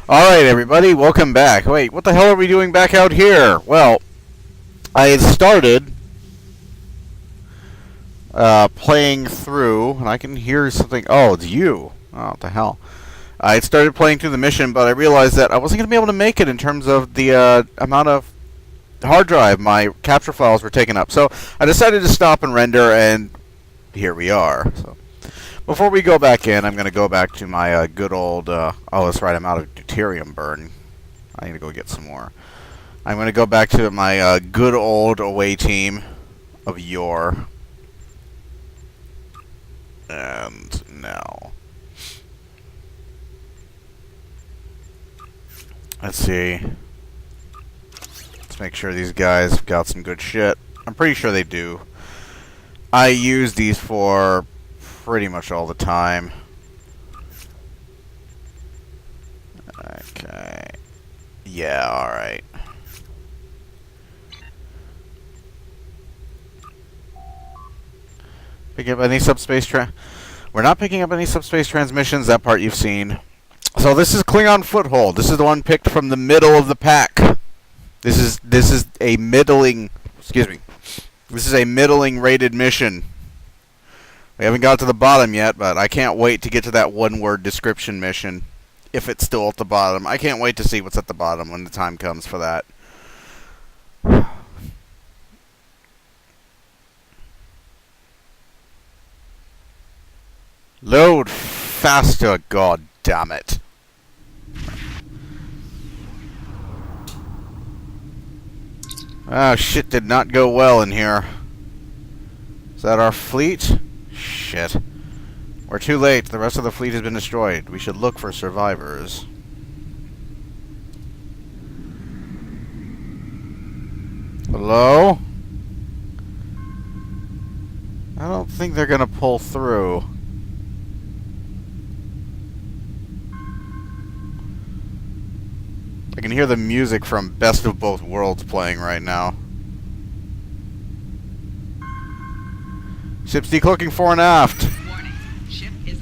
Alright, everybody, welcome back. Wait, what the hell are we doing back out here? Well, I had started playing through, and I can hear something. Oh, it's you. Oh, what the hell. I had started playing through the mission, but I realized that I wasn't going to be able to make it in terms of the amount of hard drive my capture files were taking up. So I decided to stop and render, and here we are. So before we go back in, I'm going to go back to my good old... oh, that's right, I'm out of deuterium burn. I need to go get some more. I'm going to go back to my good old away team of yore. And now... let's see. Let's make sure these guys have got some good shit. I'm pretty sure they do. I use these for pretty much all the time. Okay. Yeah, alright. Pick up any subspace We're not picking up any subspace transmissions. That part you've seen. So this is Klingon Foothold. This is the one picked from the middle of the pack. This is a middling... excuse me. This is a middling rated mission. We haven't got to the bottom yet, but I can't wait to get to that one-word description mission. If it's still at the bottom. I can't wait to see what's at the bottom when the time comes for that. Load faster, god damn it. Oh, shit did not go well in here. Is that our fleet? Shit. We're too late. The rest of the fleet has been destroyed. We should look for survivors. Hello? I don't think they're gonna pull through. I can hear the music from Best of Both Worlds playing right now. Ship's decloaking fore and aft. Warning. Ship is...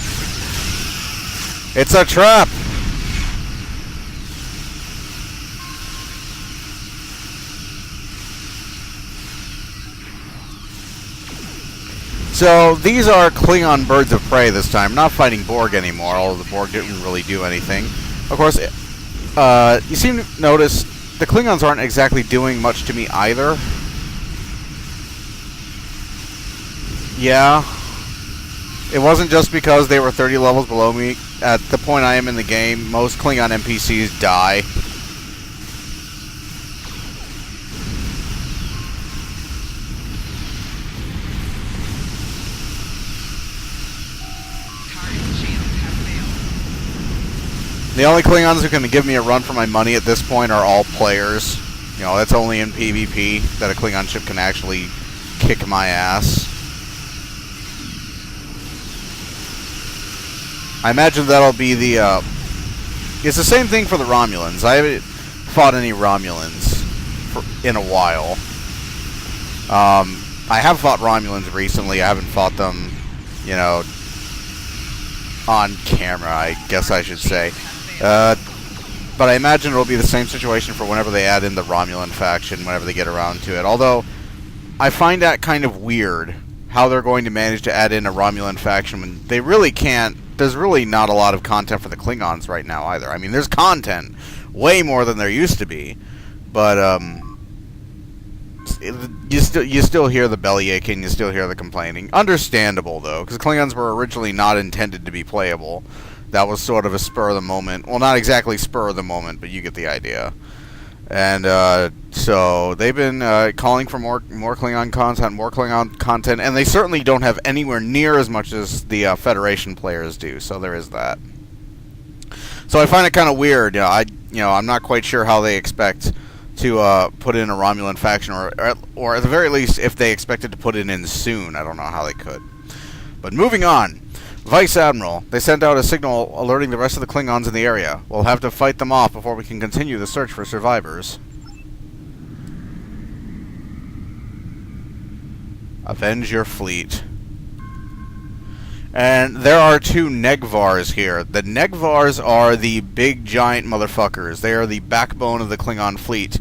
It's a trap! So, these are Klingon birds of prey this time. Not fighting Borg anymore, although the Borg didn't really do anything. Of course, you seem to notice the Klingons aren't exactly doing much to me either. Yeah. It wasn't just because they were 30 levels below me. At the point I am in the game, most Klingon NPCs die. The only Klingons who can give me a run for my money at this point are all players. You know, that's only in PvP that a Klingon ship can actually kick my ass. I imagine that'll be the, it's the same thing for the Romulans. I haven't fought any Romulans in a while. I have fought Romulans recently. I haven't fought them, you know, on camera, I guess I should say. But I imagine it'll be the same situation for whenever they add in the Romulan faction, whenever they get around to it. Although, I find that kind of weird, how they're going to manage to add in a Romulan faction when they really can't. There's really not a lot of content for the Klingons right now either. I mean, there's content, way more than there used to be, but you still hear the belly aching, you still hear the complaining. Understandable though, because Klingons were originally not intended to be playable. That was sort of a spur of the moment. Well, not exactly spur of the moment, but you get the idea. And so they've been calling for more Klingon content, and they certainly don't have anywhere near as much as the Federation players do. So there is that. So I find it kind of weird. I'm not quite sure how they expect to put in a Romulan faction, or at the very least, if they expected to put it in soon. I don't know how they could. But moving on. Vice Admiral, they sent out a signal alerting the rest of the Klingons in the area. We'll have to fight them off before we can continue the search for survivors. Avenge your fleet. And there are two Negvars here. The Negvars are the big giant motherfuckers. They are the backbone of the Klingon fleet.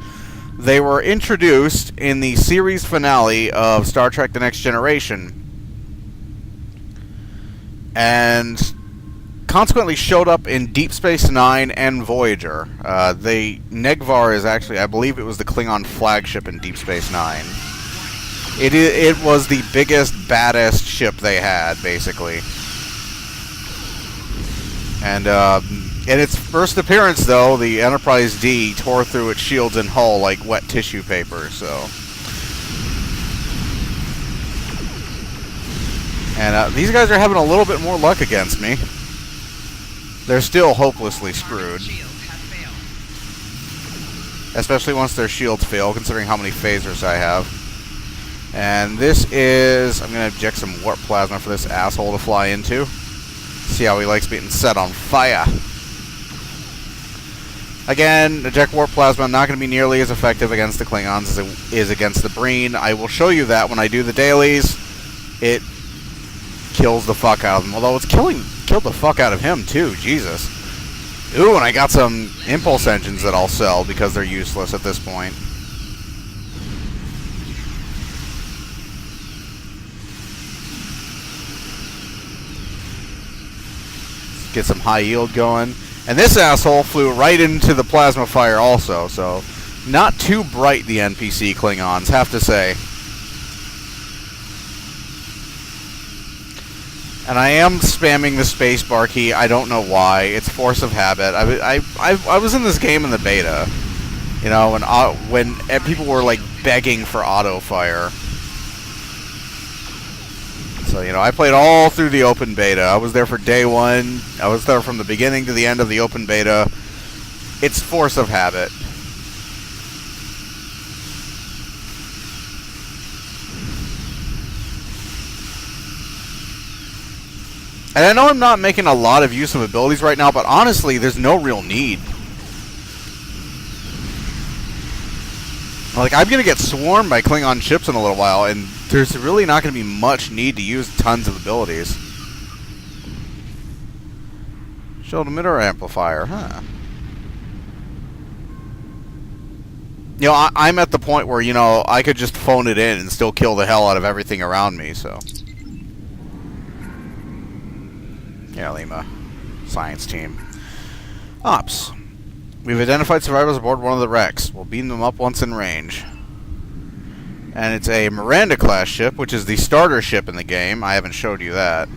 They were introduced in the series finale of Star Trek The Next Generation, and consequently showed up in Deep Space Nine and Voyager. The Negvar is actually, I believe it was the Klingon flagship in Deep Space Nine. It was the biggest, baddest ship they had, basically. And in its first appearance, though, the Enterprise D tore through its shields and hull like wet tissue paper, so... And these guys are having a little bit more luck against me. They're still hopelessly screwed. Especially once their shields fail, considering how many phasers I have. And this is... I'm going to inject some warp plasma for this asshole to fly into. See how he likes being set on fire. Again, eject warp plasma not going to be nearly as effective against the Klingons as it is against the Breen. I will show you that when I do the dailies. It kills the fuck out of them. Although it's killed the fuck out of him too. Jesus. Ooh, and I got some impulse engines that I'll sell because they're useless at this point. Get some high yield going. And this asshole flew right into the plasma fire also, so not too bright, the NPC Klingons, have to say. And I am spamming the spacebar key. I don't know why. It's force of habit. I was in this game in the beta, you know, when people were like begging for auto fire. So, you know, I played all through the open beta. I was there for day one. I was there from the beginning to the end of the open beta. It's force of habit. And I know I'm not making a lot of use of abilities right now, but honestly, there's no real need. Like, I'm going to get swarmed by Klingon ships in a little while, and there's really not going to be much need to use tons of abilities. Shield emitter amplifier, huh? You know, I'm at the point where, you know, I could just phone it in and still kill the hell out of everything around me, so... Yeah, Lima. Science team. Ops. We've identified survivors aboard one of the wrecks. We'll beam them up once in range. And it's a Miranda-class ship, which is the starter ship in the game. I haven't showed you that.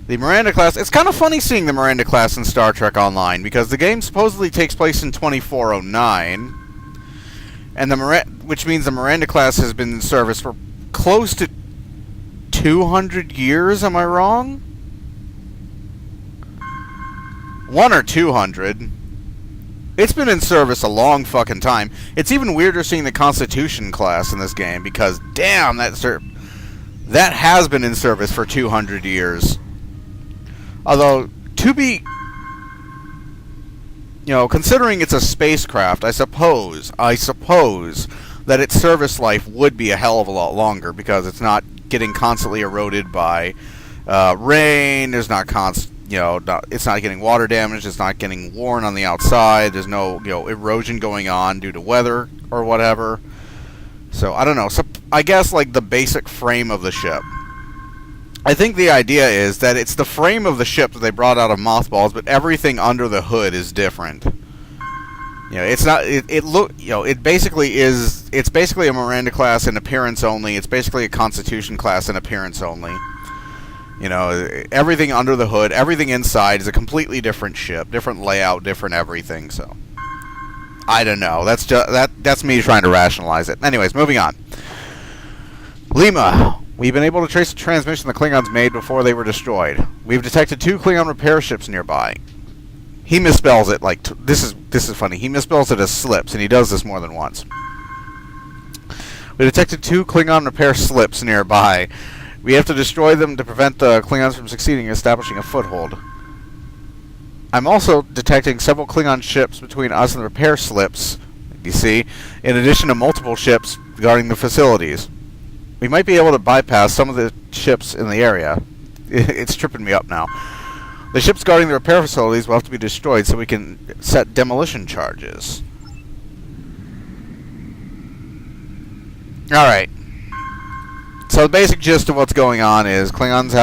The Miranda-class... It's kind of funny seeing the Miranda-class in Star Trek Online, because the game supposedly takes place in 2409, and which means the Miranda-class has been in service for close to 200 years, am I wrong? 1 or 200. It's been in service a long fucking time. It's even weirder seeing the Constitution class in this game, because damn, that has been in service for 200 years. Although, to be... You know, considering it's a spacecraft, I suppose that its service life would be a hell of a lot longer, because it's not getting constantly eroded by rain. There's not it's not getting water damage. It's not getting worn on the outside. There's no erosion going on due to weather or whatever. So I don't know. So I guess like the basic frame of the ship. I think the idea is that it's the frame of the ship that they brought out of mothballs, but everything under the hood is different. You know, it's not. It basically is. It's basically a Miranda class in appearance only. It's basically a Constitution class in appearance only. You know, everything under the hood, everything inside is a completely different ship, different layout, different everything. So, I don't know. That's just that's me trying to rationalize it. Anyways, moving on. Lima. We've been able to trace the transmission the Klingons made before they were destroyed. We've detected 2 Klingon repair ships nearby. He misspells it like... This is funny. He misspells it as slips, and he does this more than once. We detected 2 Klingon repair slips nearby. We have to destroy them to prevent the Klingons from succeeding in establishing a foothold. I'm also detecting several Klingon ships between us and the repair slips. You see, in addition to multiple ships guarding the facilities. We might be able to bypass some of the ships in the area. It's tripping me up now. The ships guarding the repair facilities will have to be destroyed so we can set demolition charges. Alright. So the basic gist of what's going on is Klingons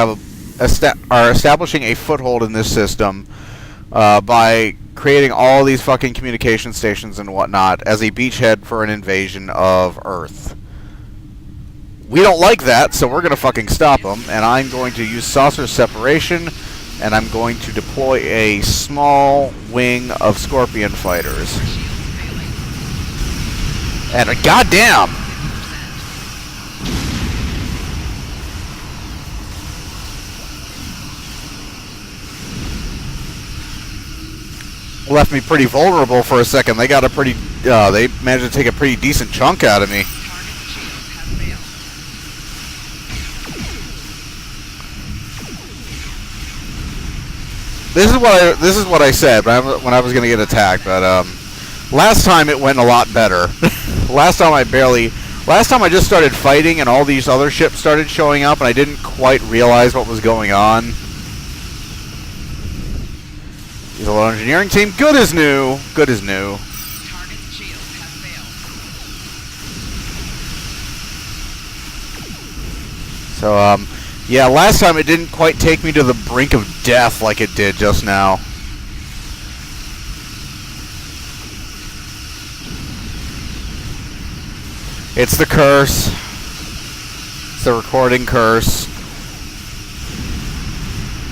are establishing a foothold in this system by creating all these fucking communication stations and whatnot as a beachhead for an invasion of Earth. We don't like that, so we're going to fucking stop them, and I'm going to use saucer separation, and I'm going to deploy a small wing of Scorpion fighters. And goddamn! Left me pretty vulnerable for a second. They got a pretty, they managed to take a pretty decent chunk out of me. This is what I said when I was going to get attacked, but last time it went a lot better. Last time I just started fighting and all these other ships started showing up and I didn't quite realize what was going on. Diesel engineering team, good as new. Good as new. Target shields have failed. So, yeah, last time it didn't quite take me to the brink of death like it did just now. It's the curse. It's the recording curse.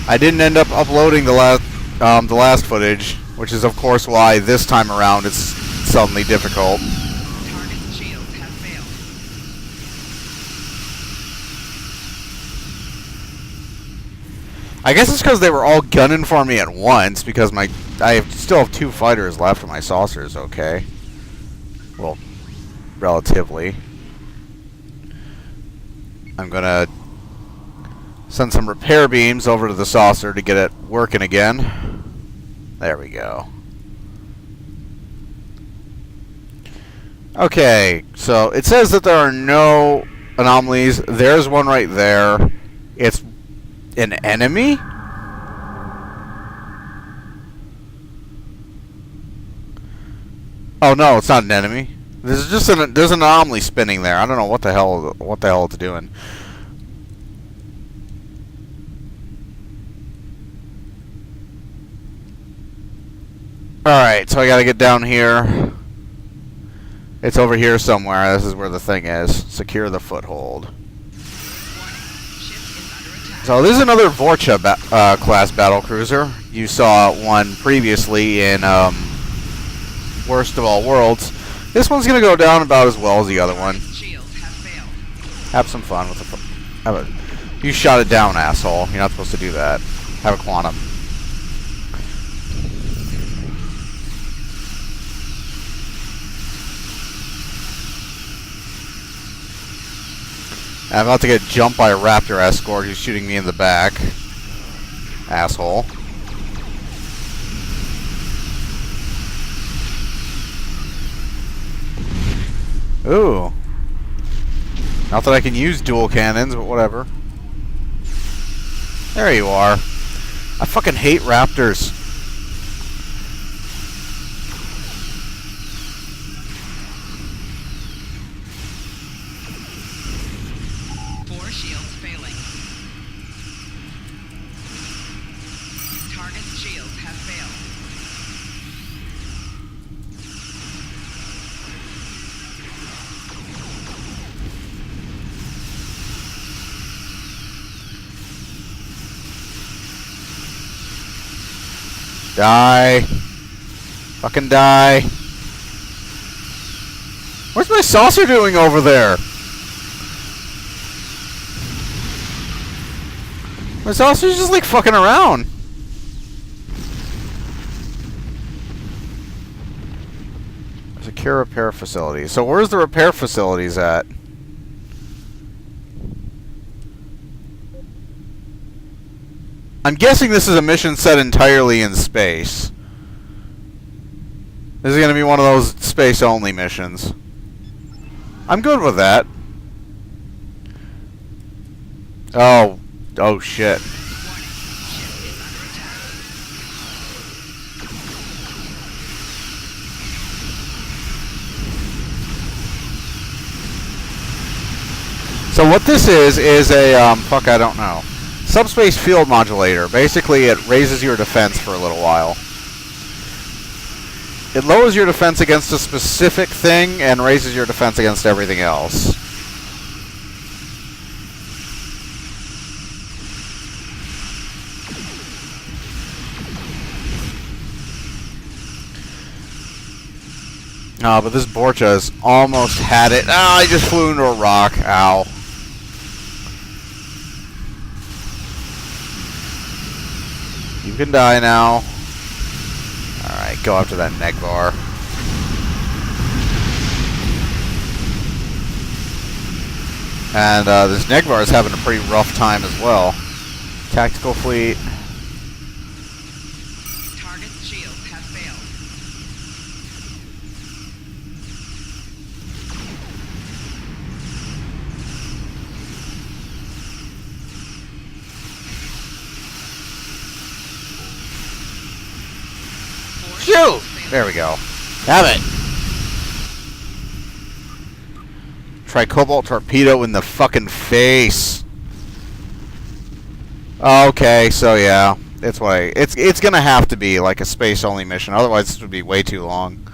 I didn't end up uploading the last footage, which is of course why this time around it's suddenly difficult. Target shields have failed. I guess it's because they were all gunning for me at once, because I still have 2 fighters left and my saucer's okay. Well, relatively. I'm gonna send some repair beams over to the saucer to get it working again. There we go. Okay, so it says that there are no anomalies. There's one right there. It's an enemy? Oh no, it's not an enemy. There's just there's an anomaly spinning there. I don't know what the hell it's doing. Alright, so I gotta get down here. It's over here somewhere. This is where the thing is. Secure the foothold. So this is another Vorcha class battlecruiser. You saw one previously in Worst of All Worlds. This one's gonna go down about as well as the other one. Have some fun with the. You shot it down, asshole. You're not supposed to do that. Have a quantum. I'm about to get jumped by a raptor escort who's shooting me in the back. Asshole. Ooh. Not that I can use dual cannons, but whatever. There you are. I fucking hate raptors. Die. Fucking die. What's my saucer doing over there? My saucer's just like fucking around. Secure repair facility. So where's the repair facilities at? I'm guessing this is a mission set entirely in space. This is going to be one of those space-only missions. I'm good with that. Oh. Oh, shit. So what this is a, fuck, I don't know. Subspace field modulator. Basically, it raises your defense for a little while. It lowers your defense against a specific thing and raises your defense against everything else. Oh, but this Borcha has almost had it. Oh, I just flew into a rock. Ow. You can die now. Alright, go after that Negvar. And this Negvar is having a pretty rough time as well. Tactical fleet. Target's shields have failed. Shoot! There we go. Have it! Try Cobalt Torpedo in the fucking face. Okay, so yeah. It's gonna have to be like a space-only mission, otherwise this would be way too long.